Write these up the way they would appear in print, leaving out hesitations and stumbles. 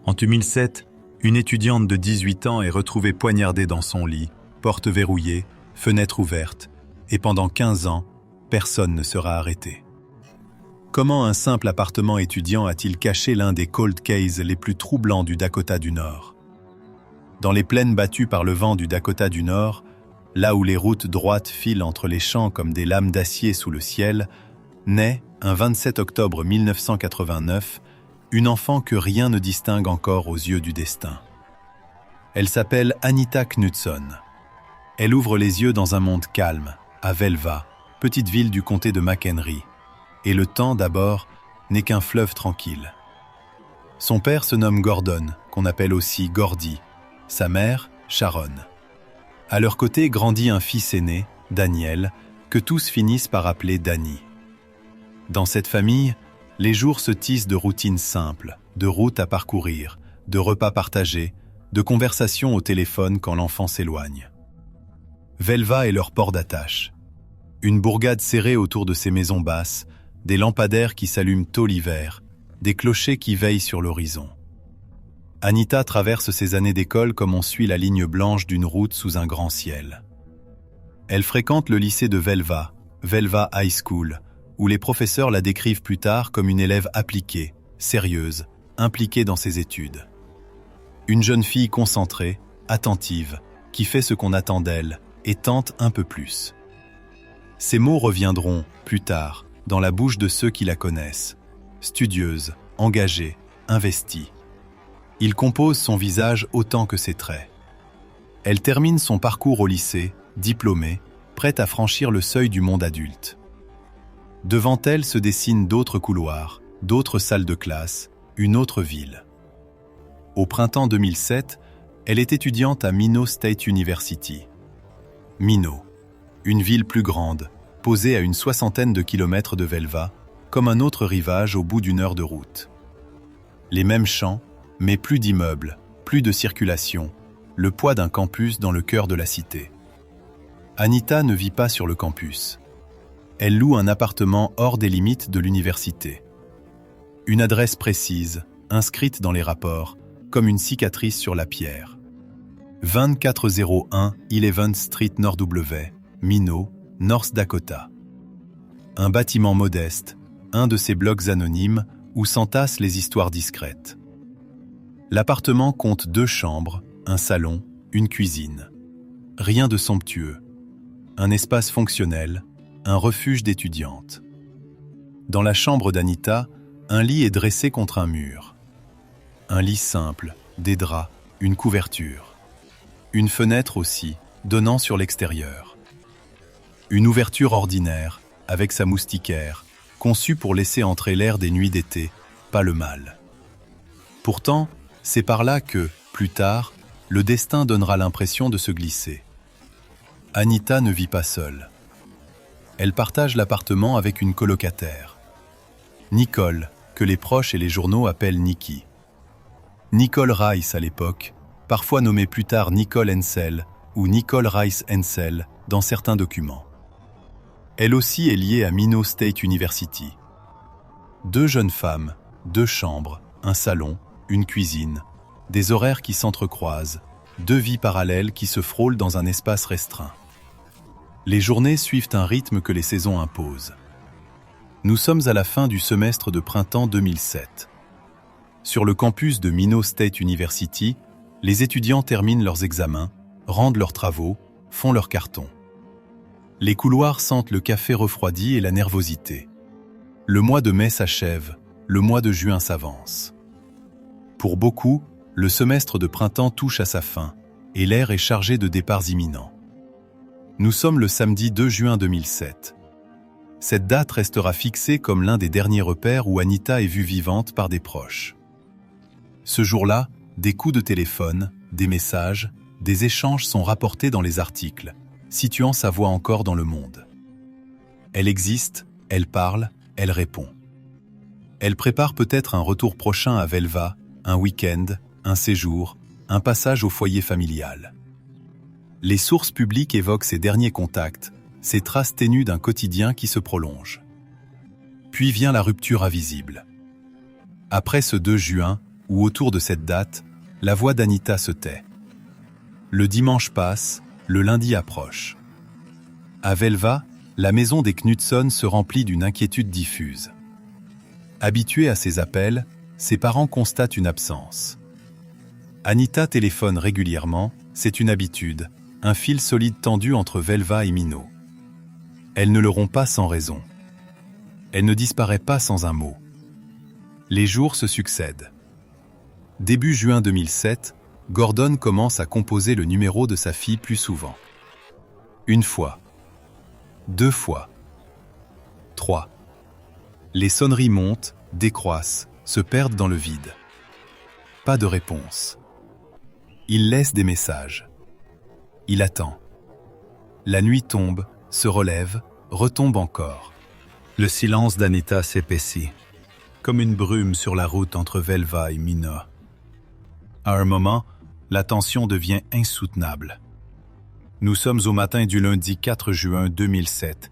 En 2007, une étudiante de 18 ans est retrouvée poignardée dans son lit, porte verrouillée, fenêtre ouverte, et pendant 15 ans, personne ne sera arrêté. Comment un simple appartement étudiant a-t-il caché l'un des cold cases les plus troublants du Dakota du Nord? Dans les plaines battues par le vent du Dakota du Nord, là où les routes droites filent entre les champs comme des lames d'acier sous le ciel, naît, un 27 octobre 1989, une enfant que rien ne distingue encore aux yeux du destin. Elle s'appelle Anita Knudson. Elle ouvre les yeux dans un monde calme, à Velva, petite ville du comté de McHenry. Et le temps, d'abord, n'est qu'un fleuve tranquille. Son père se nomme Gordon, qu'on appelle aussi Gordy. Sa mère, Sharon. À leur côté grandit un fils aîné, Daniel, que tous finissent par appeler Danny. Dans cette famille, les jours se tissent de routines simples, de routes à parcourir, de repas partagés, de conversations au téléphone quand l'enfant s'éloigne. Velva est leur port d'attache. Une bourgade serrée autour de ces maisons basses, des lampadaires qui s'allument tôt l'hiver, des clochers qui veillent sur l'horizon. Anita traverse ses années d'école comme on suit la ligne blanche d'une route sous un grand ciel. Elle fréquente le lycée de Velva, Velva High School, où les professeurs la décrivent plus tard comme une élève appliquée, sérieuse, impliquée dans ses études. Une jeune fille concentrée, attentive, qui fait ce qu'on attend d'elle et tente un peu plus. Ces mots reviendront, plus tard, dans la bouche de ceux qui la connaissent, studieuse, engagée, investie. Ils composent son visage autant que ses traits. Elle termine son parcours au lycée, diplômée, prête à franchir le seuil du monde adulte. Devant elle se dessinent d'autres couloirs, d'autres salles de classe, une autre ville. Au printemps 2007, elle est étudiante à Minot State University. Minot, une ville plus grande, posée à une 60aine de kilomètres de Velva, comme un autre rivage au bout d'1 heure de route. Les mêmes champs, mais plus d'immeubles, plus de circulation, le poids d'un campus dans le cœur de la cité. Anita ne vit pas sur le campus. Elle loue un appartement hors des limites de l'université. Une adresse précise, inscrite dans les rapports, comme une cicatrice sur la pierre. 2401 11th Street NW, Minot, North Dakota. Un bâtiment modeste, un de ces blocs anonymes où s'entassent les histoires discrètes. L'appartement compte 2 chambres, un salon, une cuisine. Rien de somptueux. Un espace fonctionnel, un refuge d'étudiante. Dans la chambre d'Anita, un lit est dressé contre un mur. Un lit simple, des draps, une couverture. Une fenêtre aussi, donnant sur l'extérieur. Une ouverture ordinaire, avec sa moustiquaire, conçue pour laisser entrer l'air des nuits d'été, pas le mal. Pourtant, c'est par là que, plus tard, le destin donnera l'impression de se glisser. Anita ne vit pas seule. Elle partage l'appartement avec une colocataire. Nicole, que les proches et les journaux appellent Nikki. Nicole Rice à l'époque, parfois nommée plus tard Nicole Hensel ou Nicole Rice Hensel dans certains documents. Elle aussi est liée à Minot State University. 2 jeunes femmes, 2 chambres, un salon, une cuisine, des horaires qui s'entrecroisent, 2 vies parallèles qui se frôlent dans un espace restreint. Les journées suivent un rythme que les saisons imposent. Nous sommes à la fin du semestre de printemps 2007. Sur le campus de Minot State University, les étudiants terminent leurs examens, rendent leurs travaux, font leurs cartons. Les couloirs sentent le café refroidi et la nervosité. Le mois de mai s'achève, le mois de juin s'avance. Pour beaucoup, le semestre de printemps touche à sa fin, et l'air est chargé de départs imminents. Nous sommes le samedi 2 juin 2007. Cette date restera fixée comme l'un des derniers repères où Anita est vue vivante par des proches. Ce jour-là, des coups de téléphone, des messages, des échanges sont rapportés dans les articles, situant sa voix encore dans le monde. Elle existe, elle parle, elle répond. Elle prépare peut-être un retour prochain à Velva, un week-end, un séjour, un passage au foyer familial. Les sources publiques évoquent ces derniers contacts, ces traces ténues d'un quotidien qui se prolonge. Puis vient la rupture invisible. Après ce 2 juin, où autour de cette date, la voix d'Anita se tait. Le dimanche passe, le lundi approche. À Velva, la maison des Knudson se remplit d'une inquiétude diffuse. Habituée à ces appels, ses parents constatent une absence. Anita téléphone régulièrement, c'est une habitude, un fil solide tendu entre Velva et Minot. Elle ne le rompt pas sans raison. Elle ne disparaît pas sans un mot. Les jours se succèdent. Début juin 2007, Gordon commence à composer le numéro de sa fille plus souvent. Une fois. 2 fois. 3. Les sonneries montent, décroissent, se perdent dans le vide. Pas de réponse. Il laisse des messages. Il attend. La nuit tombe, se relève, retombe encore. Le silence d'Anita s'épaissit, comme une brume sur la route entre Velva et Minot. À un moment, la tension devient insoutenable. Nous sommes au matin du lundi 4 juin 2007.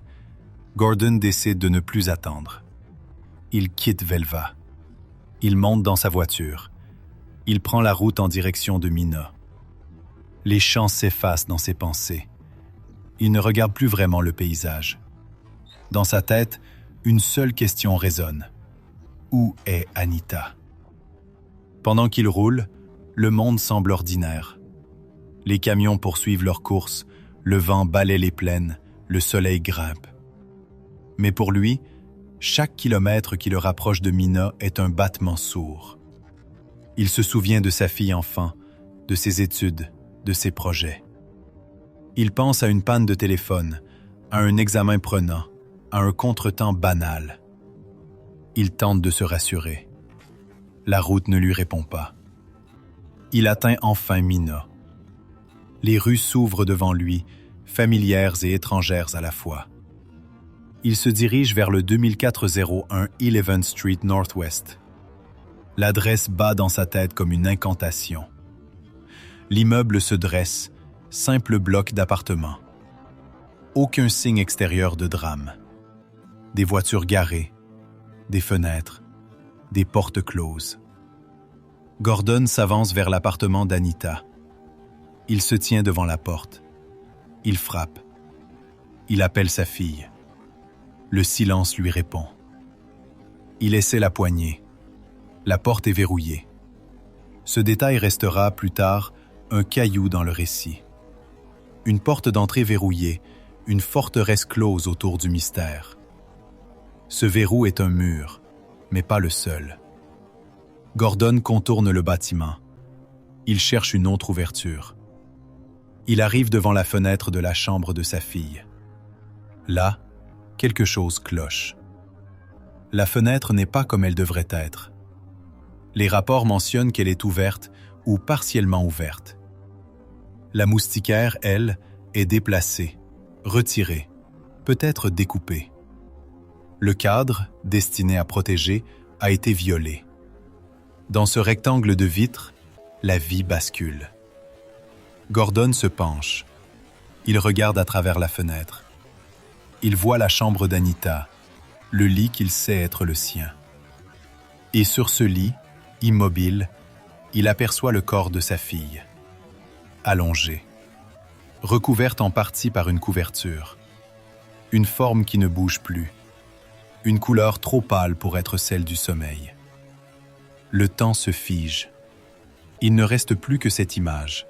Gordon décide de ne plus attendre. Il quitte Velva. Il monte dans sa voiture. Il prend la route en direction de Minot. Les champs s'effacent dans ses pensées. Il ne regarde plus vraiment le paysage. Dans sa tête, une seule question résonne. Où est Anita? Pendant qu'il roule, le monde semble ordinaire. Les camions poursuivent leur course, le vent balaie les plaines, le soleil grimpe. Mais pour lui, chaque kilomètre qui le rapproche de Minot est un battement sourd. Il se souvient de sa fille enfant, de ses études, de ses projets. Il pense à une panne de téléphone, à un examen prenant, à un contretemps banal. Il tente de se rassurer. La route ne lui répond pas. Il atteint enfin Minot. Les rues s'ouvrent devant lui, familières et étrangères à la fois. Il se dirige vers le 2401 11th Street Northwest. L'adresse bat dans sa tête comme une incantation. L'immeuble se dresse, simple bloc d'appartements. Aucun signe extérieur de drame. Des voitures garées, des fenêtres, des portes closes. Gordon s'avance vers l'appartement d'Anita. Il se tient devant la porte. Il frappe. Il appelle sa fille. Le silence lui répond. Il essaie la poignée. La porte est verrouillée. Ce détail restera, plus tard, un caillou dans le récit. Une porte d'entrée verrouillée, une forteresse close autour du mystère. Ce verrou est un mur, mais pas le seul. Gordon contourne le bâtiment. Il cherche une autre ouverture. Il arrive devant la fenêtre de la chambre de sa fille. Là, quelque chose cloche. La fenêtre n'est pas comme elle devrait être. Les rapports mentionnent qu'elle est ouverte ou partiellement ouverte. La moustiquaire, elle, est déplacée, retirée, peut-être découpée. Le cadre, destiné à protéger, a été violé. Dans ce rectangle de vitre, la vie bascule. Gordon se penche. Il regarde à travers la fenêtre. Il voit la chambre d'Anita, le lit qu'il sait être le sien. Et sur ce lit, immobile, il aperçoit le corps de sa fille, allongée, recouverte en partie par une couverture, une forme qui ne bouge plus, une couleur trop pâle pour être celle du sommeil. Le temps se fige. Il ne reste plus que cette image.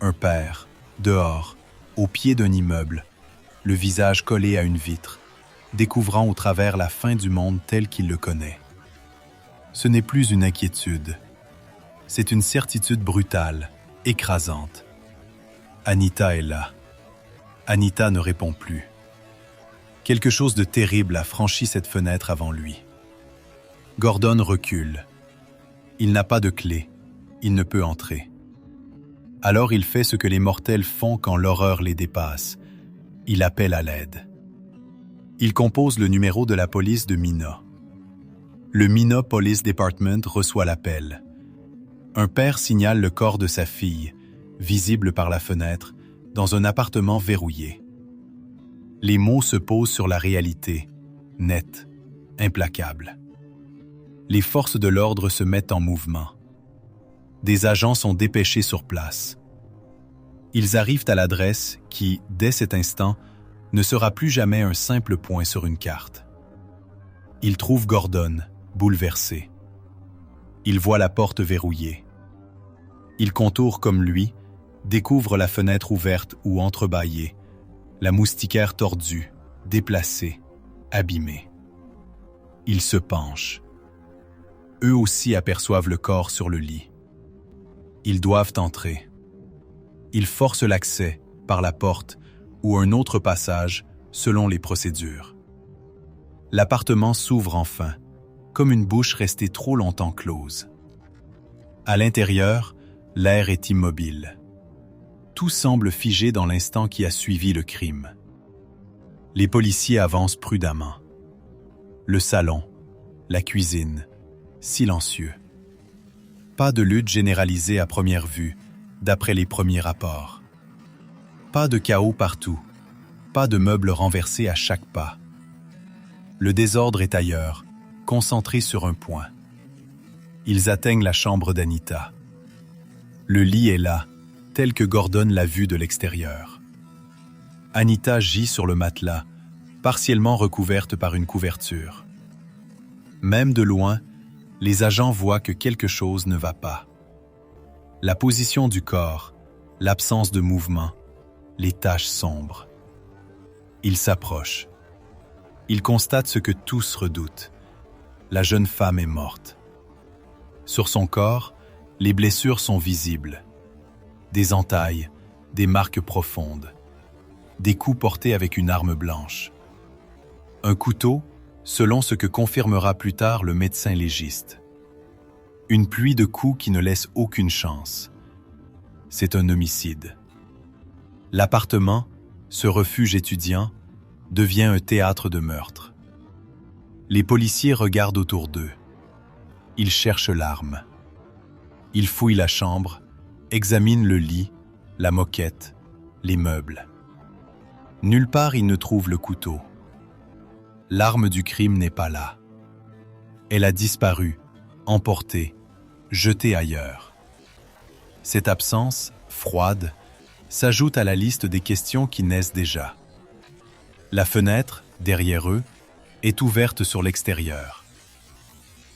Un père, dehors, au pied d'un immeuble, le visage collé à une vitre, découvrant au travers la fin du monde tel qu'il le connaît. Ce n'est plus une inquiétude. C'est une certitude brutale, écrasante. Anita est là. Anita ne répond plus. Quelque chose de terrible a franchi cette fenêtre avant lui. Gordon recule. Il n'a pas de clé. Il ne peut entrer. Alors il fait ce que les mortels font quand l'horreur les dépasse. Il appelle à l'aide. Il compose le numéro de la police de Minot. Le Minot Police Department reçoit l'appel. Un père signale le corps de sa fille, visible par la fenêtre, dans un appartement verrouillé. Les mots se posent sur la réalité, nette, implacable. Les forces de l'ordre se mettent en mouvement. Des agents sont dépêchés sur place. Ils arrivent à l'adresse qui, dès cet instant, ne sera plus jamais un simple point sur une carte. Ils trouvent Gordon, bouleversé. Ils voient la porte verrouillée. Ils contourent comme lui, découvrent la fenêtre ouverte ou entrebâillée, la moustiquaire tordue, déplacée, abîmée. Ils se penchent. Eux aussi aperçoivent le corps sur le lit. Ils doivent entrer. Ils forcent l'accès par la porte ou un autre passage selon les procédures. L'appartement s'ouvre enfin, comme une bouche restée trop longtemps close. À l'intérieur, l'air est immobile. Tout semble figé dans l'instant qui a suivi le crime. Les policiers avancent prudemment. Le salon, la cuisine, silencieux. Pas de lutte généralisée à première vue, d'après les premiers rapports. Pas de chaos partout, pas de meubles renversés à chaque pas. Le désordre est ailleurs, concentré sur un point. Ils atteignent la chambre d'Anita. Le lit est là, tel que Gordon l'a vu de l'extérieur. Anita gît sur le matelas, partiellement recouverte par une couverture. Même de loin, les agents voient que quelque chose ne va pas. La position du corps, l'absence de mouvement, les taches sombres. Ils s'approchent. Ils constatent ce que tous redoutent. La jeune femme est morte. Sur son corps, les blessures sont visibles. Des entailles, des marques profondes. Des coups portés avec une arme blanche. Un couteau, selon ce que confirmera plus tard le médecin légiste. Une pluie de coups qui ne laisse aucune chance. C'est un homicide. L'appartement, ce refuge étudiant, devient un théâtre de meurtre. Les policiers regardent autour d'eux. Ils cherchent l'arme. Ils fouillent la chambre, examinent le lit, la moquette, les meubles. Nulle part ils ne trouvent le couteau. L'arme du crime n'est pas là. Elle a disparu, emportée, jetée ailleurs. Cette absence, froide, s'ajoute à la liste des questions qui naissent déjà. La fenêtre, derrière eux, est ouverte sur l'extérieur.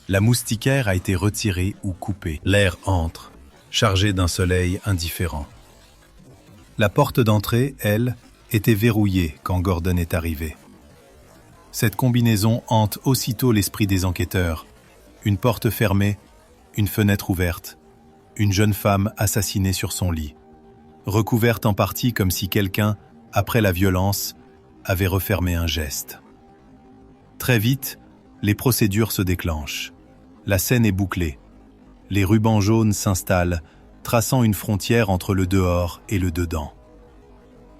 La moustiquaire a été retirée ou coupée. L'air entre, chargé d'un soleil indifférent. La porte d'entrée, elle, était verrouillée quand Gordon est arrivé. Cette combinaison hante aussitôt l'esprit des enquêteurs. Une porte fermée, une fenêtre ouverte, une jeune femme assassinée sur son lit, recouverte en partie comme si quelqu'un, après la violence, avait refermé un geste. Très vite, les procédures se déclenchent. La scène est bouclée. Les rubans jaunes s'installent, traçant une frontière entre le dehors et le dedans.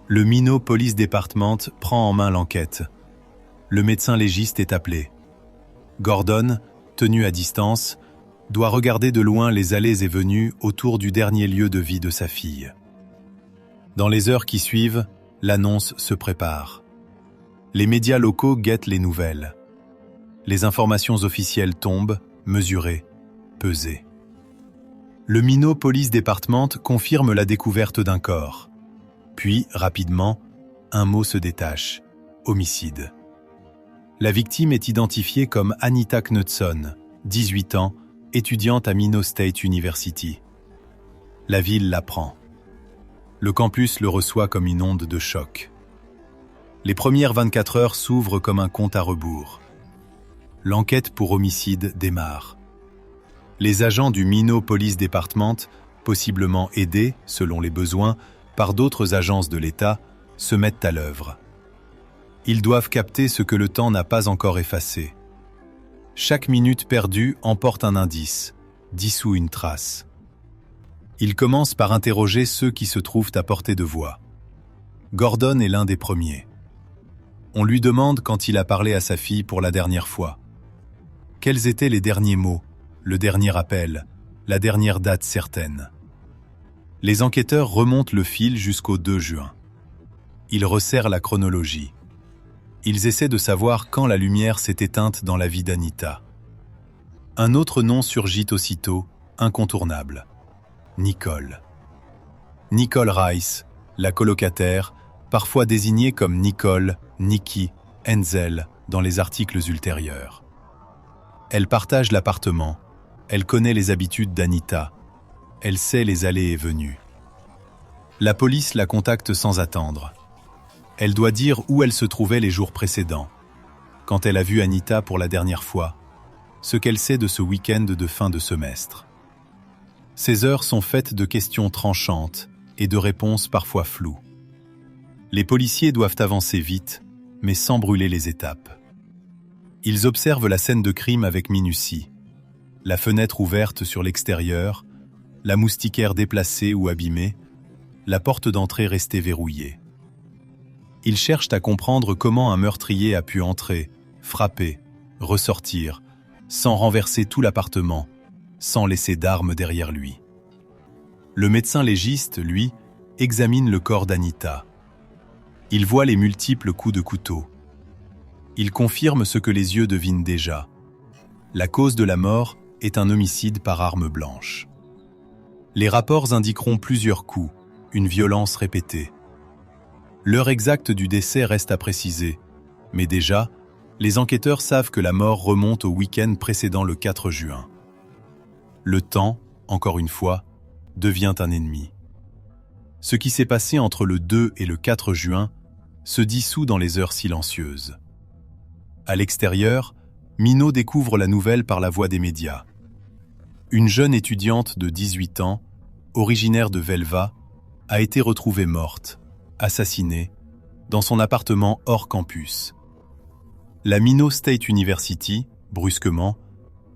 Le Minot Police Department prend en main l'enquête. Le médecin légiste est appelé. Gordon, tenu à distance, doit regarder de loin les allées et venues autour du dernier lieu de vie de sa fille. Dans les heures qui suivent, l'annonce se prépare. Les médias locaux guettent les nouvelles. Les informations officielles tombent, mesurées, pesées. Le Minot Police Department confirme la découverte d'un corps. Puis, rapidement, un mot se détache. Homicide. La victime est identifiée comme Anita Knudson, 18 ans, étudiante à Minot State University. La ville l'apprend. Le campus le reçoit comme une onde de choc. Les premières 24 heures s'ouvrent comme un compte à rebours. L'enquête pour homicide démarre. Les agents du Minot Police Department, possiblement aidés, selon les besoins, par d'autres agences de l'État, se mettent à l'œuvre. Ils doivent capter ce que le temps n'a pas encore effacé. Chaque minute perdue emporte un indice, dissout une trace. Ils commencent par interroger ceux qui se trouvent à portée de voix. Gordon est l'un des premiers. On lui demande quand il a parlé à sa fille pour la dernière fois. Quels étaient les derniers mots, le dernier appel, la dernière date certaine? Les enquêteurs remontent le fil jusqu'au 2 juin. Ils resserrent la chronologie. Ils essaient de savoir quand la lumière s'est éteinte dans la vie d'Anita. Un autre nom surgit aussitôt, incontournable. Nicole. Nicole Rice, la colocataire, parfois désignée comme Nicole, Nikki, Enzel dans les articles ultérieurs. Elle partage l'appartement, elle connaît les habitudes d'Anita, elle sait les allées et venues. La police la contacte sans attendre. Elle doit dire où elle se trouvait les jours précédents, quand elle a vu Anita pour la dernière fois, ce qu'elle sait de ce week-end de fin de semestre. Ces heures sont faites de questions tranchantes et de réponses parfois floues. Les policiers doivent avancer vite, mais sans brûler les étapes. Ils observent la scène de crime avec minutie. La fenêtre ouverte sur l'extérieur, la moustiquaire déplacée ou abîmée, la porte d'entrée restée verrouillée. Ils cherchent à comprendre comment un meurtrier a pu entrer, frapper, ressortir, sans renverser tout l'appartement, sans laisser d'armes derrière lui. Le médecin légiste, lui, examine le corps d'Anita. Il voit les multiples coups de couteau. Il confirme ce que les yeux devinent déjà. La cause de la mort est un homicide par arme blanche. Les rapports indiqueront plusieurs coups, une violence répétée. L'heure exacte du décès reste à préciser, mais déjà, les enquêteurs savent que la mort remonte au week-end précédant le 4 juin. Le temps, encore une fois, devient un ennemi. Ce qui s'est passé entre le 2 et le 4 juin se dissout dans les heures silencieuses. À l'extérieur, Minot découvre la nouvelle par la voie des médias. Une jeune étudiante de 18 ans, originaire de Velva, a été retrouvée morte, assassinée, dans son appartement hors campus. La Minot State University, brusquement,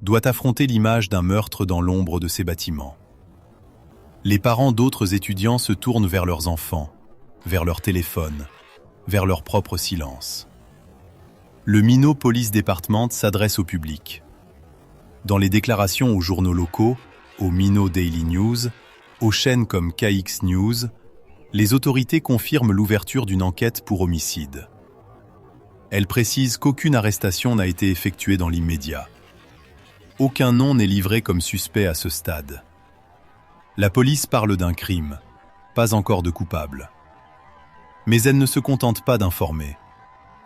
doit affronter l'image d'un meurtre dans l'ombre de ses bâtiments. Les parents d'autres étudiants se tournent vers leurs enfants, vers leur téléphone, vers leur propre silence. Le Minot Police Department s'adresse au public. Dans les déclarations aux journaux locaux, au Minot Daily News, aux chaînes comme KX News, les autorités confirment l'ouverture d'une enquête pour homicide. Elles précisent qu'aucune arrestation n'a été effectuée dans l'immédiat. Aucun nom n'est livré comme suspect à ce stade. La police parle d'un crime, pas encore de coupable. Mais elle ne se contente pas d'informer.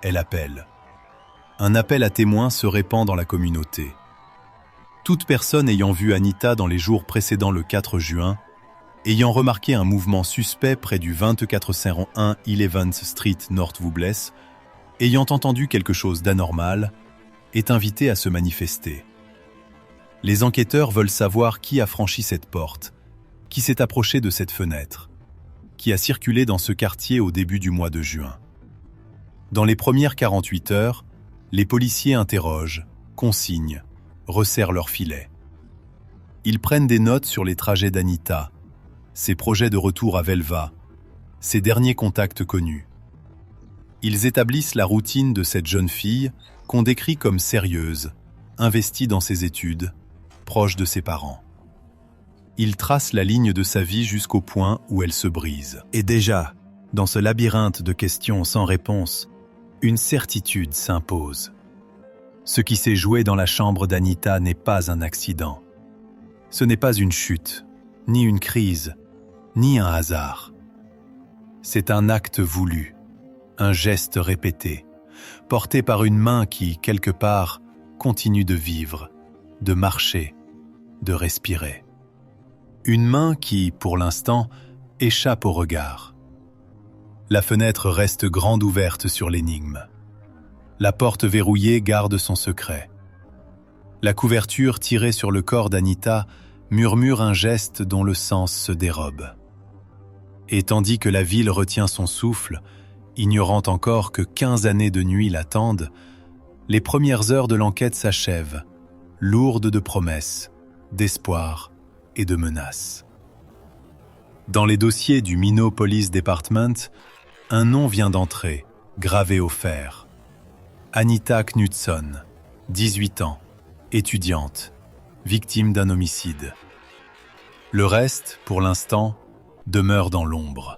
Elle appelle. Un appel à témoins se répand dans la communauté. Toute personne ayant vu Anita dans les jours précédant le 4 juin, ayant remarqué un mouvement suspect près du 2401 11th Street North Woobless, ayant entendu quelque chose d'anormal, est invitée à se manifester. Les enquêteurs veulent savoir qui a franchi cette porte, qui s'est approché de cette fenêtre, qui a circulé dans ce quartier au début du mois de juin. Dans les premières 48 heures, les policiers interrogent, consignent, resserrent leurs filets. Ils prennent des notes sur les trajets d'Anita, ses projets de retour à Velva, ses derniers contacts connus. Ils établissent la routine de cette jeune fille qu'on décrit comme sérieuse, investie dans ses études, proche de ses parents. Ils tracent la ligne de sa vie jusqu'au point où elle se brise. Et déjà, dans ce labyrinthe de questions sans réponse, une certitude s'impose. Ce qui s'est joué dans la chambre d'Anita n'est pas un accident. Ce n'est pas une chute, ni une crise, ni un hasard. C'est un acte voulu, un geste répété, porté par une main qui, quelque part, continue de vivre, de marcher, de respirer. Une main qui, pour l'instant, échappe au regard. La fenêtre reste grande ouverte sur l'énigme. La porte verrouillée garde son secret. La couverture tirée sur le corps d'Anita murmure un geste dont le sens se dérobe. Et tandis que la ville retient son souffle, ignorant encore que 15 années de nuit l'attendent, les premières heures de l'enquête s'achèvent, lourdes de promesses, d'espoir et de menaces. Dans les dossiers du Minot Police Department, un nom vient d'entrer, gravé au fer. Anita Knudson, 18 ans, étudiante, victime d'un homicide. Le reste, pour l'instant, demeure dans l'ombre.